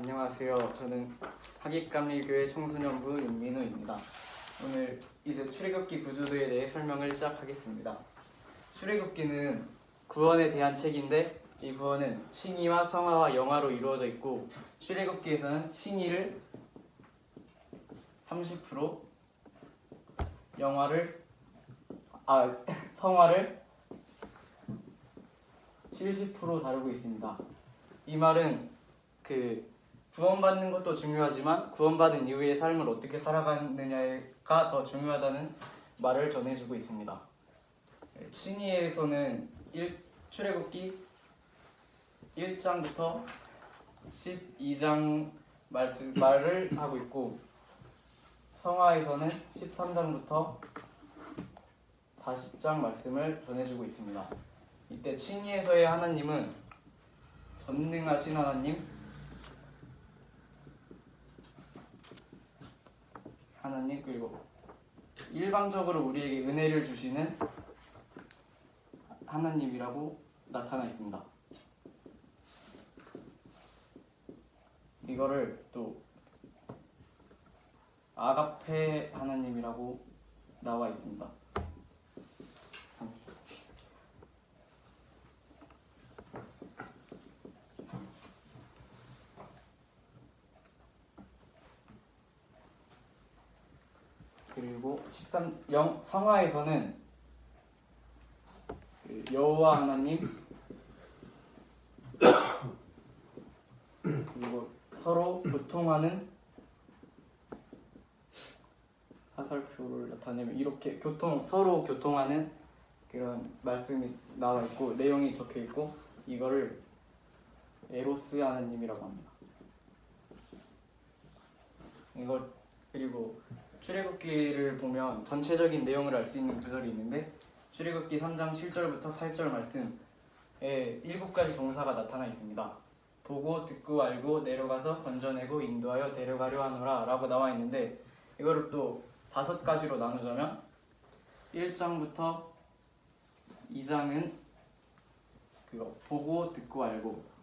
안녕하세요. 저는 하객감리교회 청소년부 윤민우입니다. 오늘 이제 출애굽기 구조도에 대해 설명을 시작하겠습니다. 출애굽기는 구원에 대한 책인데 이 구원은 칭의와 성화와 영화로 이루어져 있고 출애굽기에서는 칭의를 30%, 성화를 70% 다루고 있습니다. 이 말은 구원받는 것도 중요하지만 구원받은 이후의 삶을 어떻게 살아가느냐가 더 중요하다는 말을 전해주고 있습니다. 칭의에서는 출애굽기 1장부터 12장 말을 하고 있고 성화에서는 13장부터 40장 말씀을 전해주고 있습니다. 이때 칭의에서의 하나님은 전능하신 하나님 그리고 일방적으로 우리에게 은혜를 주시는 하나님이라고 나타나 있습니다. 이거를 또 아가페 하나님이라고 나와 있습니다. 그리고 성화에서는 여호와 하나님 그리고 서로 교통하는 화살표를 나타내면 이렇게 서로 교통하는 그런 말씀이 나와 있고 내용이 적혀 있고 이거를 에로스 하나님이라고 합니다. 그리고 출애굽기를 보면 전체적인 내용을 알 수 있는 구절이 있는데 출애굽기 3장 7절부터 8절 말씀에 7가지 동사가 나타나 있습니다. 보고 듣고 알고 내려가서 건져내고 인도하여 데려가려 하노라 라고 나와 있는데 이거를 또 5가지로 나누자면 1장부터 2장은 보고 듣고 알고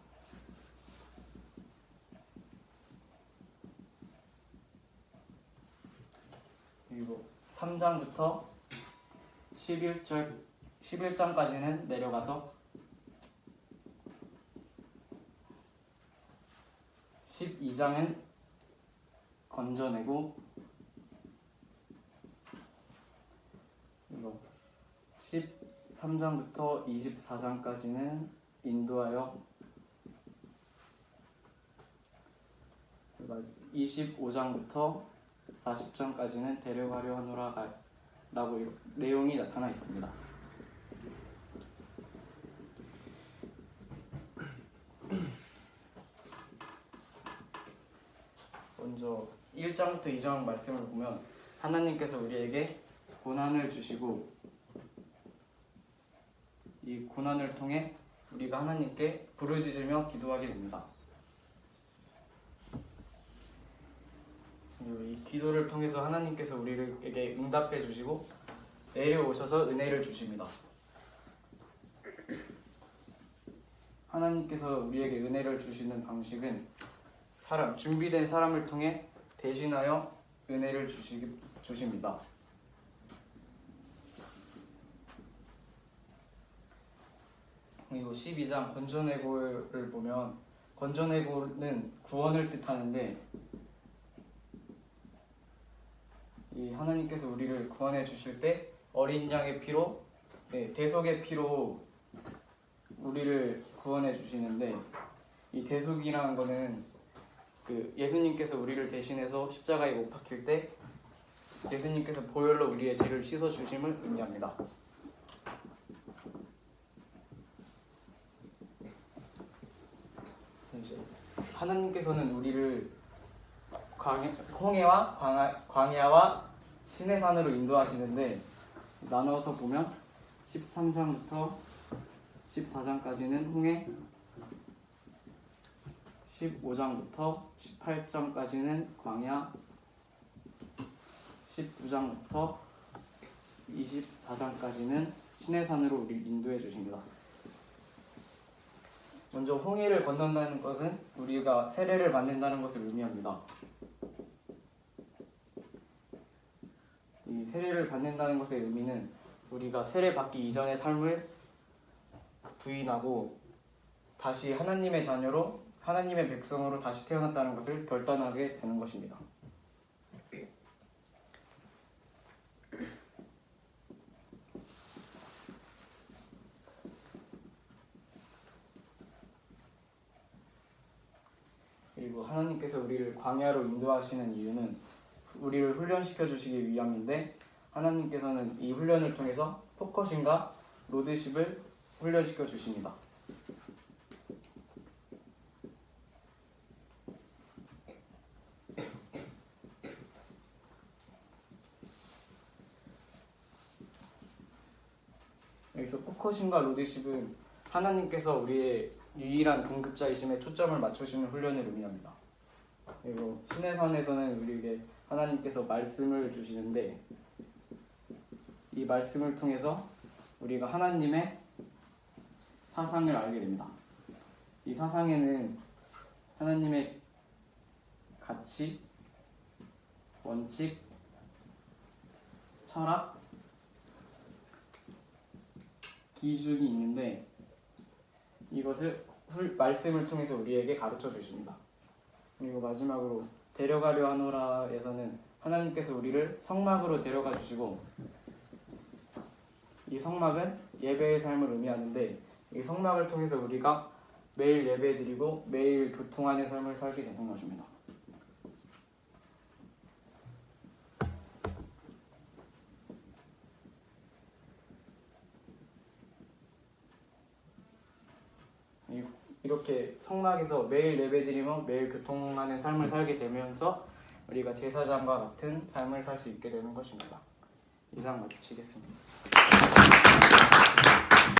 그리고 3장부터 11장까지는 내려가서 12장은 건져내고 그리고 13장부터 24장까지는 인도하여 25장부터 40장까지는 데려가려 하노라 라고 내용이 나타나 있습니다. 먼저 1장부터 2장 말씀을 보면 하나님께서 우리에게 고난을 주시고 이 고난을 통해 우리가 하나님께 부르짖으며 기도하게 됩니다. 이 기도를 통해서 하나님께서 우리에게 응답해 주시고 내려오셔서 은혜를 주십니다. 하나님께서 우리에게 은혜를 주시는 방식은 준비된 사람을 통해 대신하여 은혜를 주십니다. 그리고 12장 건져내고를 보면 건져내고는 구원을 뜻하는데 이 하나님께서 우리를 구원해 주실 때 어린 양의 피로 대속의 피로 우리를 구원해 주시는데 이 대속이라는 거는 예수님께서 우리를 대신해서 십자가에 못 박힐 때 예수님께서 보혈로 우리의 죄를 씻어 주심을 의미합니다. 하나님께서는 우리를 홍해와 광야와 시내산으로 인도하시는데 나눠서 보면 13장부터 14장까지는 홍해, 15장부터 18장까지는 광야, 19장부터 24장까지는 시내산으로 우리를 인도해 주십니다. 먼저 홍해를 건넌다는 것은 우리가 세례를 받는다는 것을 의미합니다. 이 세례를 받는다는 것의 의미는 우리가 세례 받기 이전의 삶을 부인하고 다시 하나님의 자녀로 하나님의 백성으로 다시 태어났다는 것을 결단하게 되는 것입니다. 그리고 하나님께서 우리를 광야로 인도하시는 이유는 우리를 훈련시켜 주시기 위함인데, 하나님께서는 이 훈련을 통해서 포커싱과 로드십을 훈련시켜 주십니다. 여기서 포커싱과 로드십은 하나님께서 우리의 유일한 공급자이심에 초점을 맞추시는 훈련을 의미합니다. 그리고 시내산에서는 우리에게 하나님께서 말씀을 주시는데, 이 말씀을 통해서 우리가 하나님의 사상을 알게 됩니다. 이 사상에는 하나님의 가치, 원칙, 철학, 기준이 있는데, 이것을 말씀을 통해서 우리에게 가르쳐 주십니다. 그리고 마지막으로 데려가려 하노라에서는 하나님께서 우리를 성막으로 데려가 주시고, 이 성막은 예배의 삶을 의미하는데, 이 성막을 통해서 우리가 매일 예배드리고 매일 교통하는 삶을 살게 되는 것입니다. 이렇게 성막에서 매일 예배드리며 매일 교통하는 삶을 살게 되면서 우리가 제사장과 같은 삶을 살 수 있게 되는 것입니다. 이상 마치겠습니다.